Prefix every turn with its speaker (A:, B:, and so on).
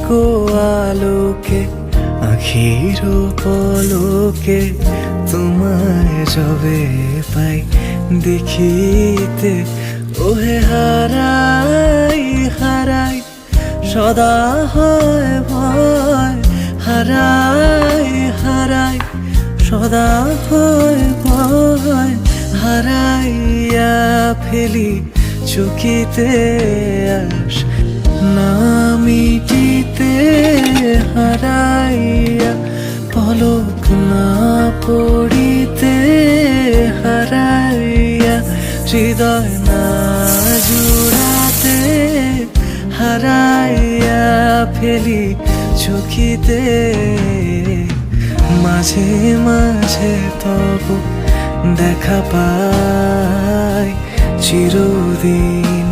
A: গো আলোকে আখির পলকে তোমায় যবে পাই দেখিতে, ওহে হারাই হারাই সদা হয় ভয়, হারাই হারাই সদা হয় ভয়, হারাইয়া ফেলি চকিতে আস না মিটিতে, হারাইয়া পলক না পড়িতে, হারাইয়া হৃদয় না জুড়াতে, হারাইয়া ফেলি চকিতে। মাঝে মাঝে তবু দেখা পাই চিরদিন